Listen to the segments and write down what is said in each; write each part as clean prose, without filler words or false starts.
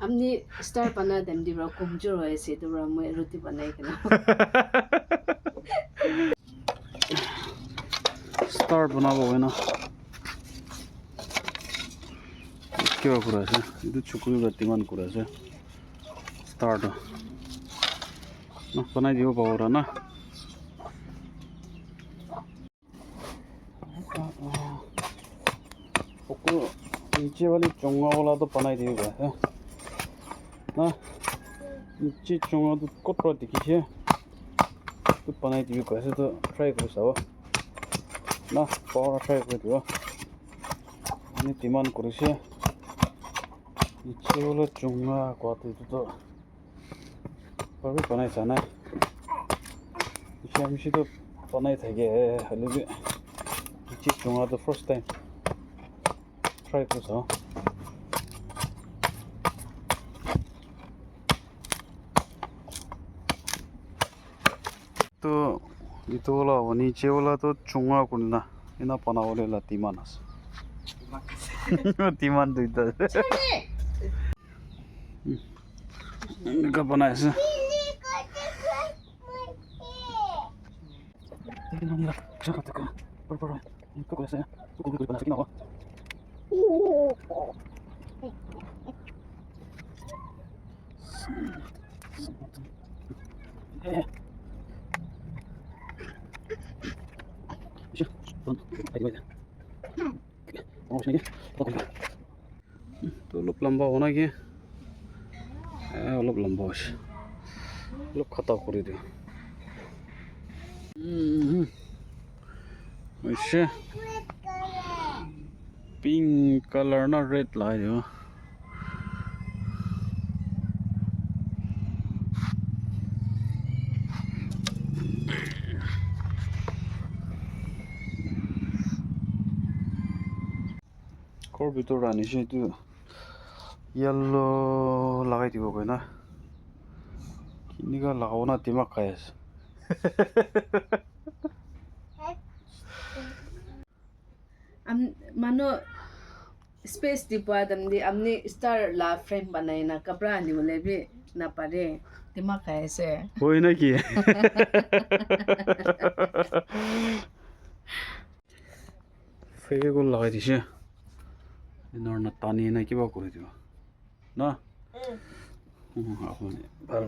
आमनी star बना them दिबरा कमजोर होय से तोरा मैं रोटी बनाई के ना स्टार बनाबो हैन केवा कुरा छ यो छुकुरी गतिमान कुरा छ स्टार्ट न बनाइदियो बाउरा न ओको नीचे वाली चोंगा वाला तो बनाइदियो है ना नीचे चोंगा तो कटरा देखि छ तो बनाइदियो कैसे तो ट्राई गर्छ हो न पाउरा ट्राई गरिदियो अनि डिमान्ड गर्छ नीचे वाला चोंगा कति तो परबे बनाइ छ न इसे तो बनाइ थाके हले भी नीचे चोंगा तो फर्स्ट टाइम ट्राई गर्छ हो तो itu wala wani che wala to chunga kunna ina panawale la timanas timan duita ka banais mira jaga taka por ko ko sa ko ko banas kinawa तो लोग लंबा होना क्या लोग लंबा हो लोग खता कर दे ऐसे पिंक कलर ना रेड लाइट हो ভিতর আনিছে তো ইয়েলো লাগাই দিব কই না কিনিকা লাগাও না দিমাগ খাই আছে मानो स्पेस दिपा दमदि हमने स्टार ला फ्रेम बनाइना कपड़ा नि बोले भी ना पारे दिमाग खाए से होय ना की फेगो लगाइ दिছে इनर तानी ना किबा কৰি দিব না আপুনি ভাল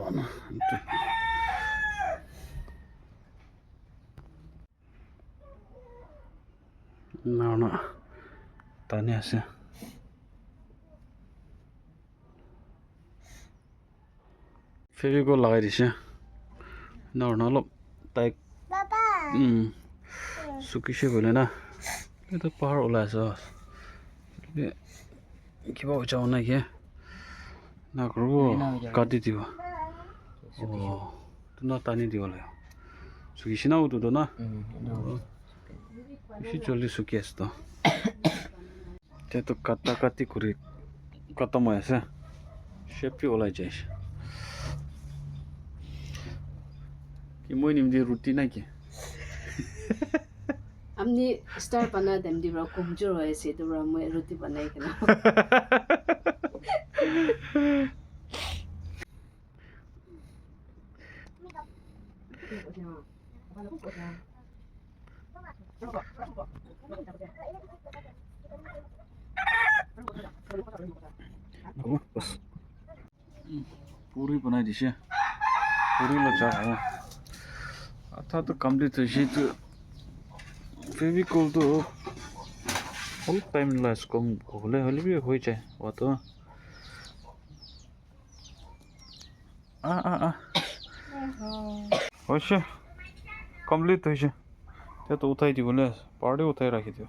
না না তানি আছে ফেভিকল লাগাই দিছে না অলপ তাই বাবা শুকিছে গলে না এটা পাহাৰ ওলাইছে কিবা যাও না কি না করব কাটি দিব ও না টানি দিব লাগে শুকিছে না ওটো না বেশি জলদি শুকি আছে তো তো কাটা কাটি করে খতম হয়ে আছে শেপটি ওলাই যায় কি মই নিমদি রুটি নাকি हमने स्टार बना देम दिबरा कमजोर होय से तोरा मैं रोटी बनाई के ना बस पूरी बनाई दिसे पूरी लो चाहो आता तो कंप्लीट है तो फेविकल तो फुल टाइम लास्ट कम होले होले भी हो जाए वो तो होइसे कंप्लीट होइसे त्यो त उठाइ दिबोले पार्टी उठाइ राखिदियो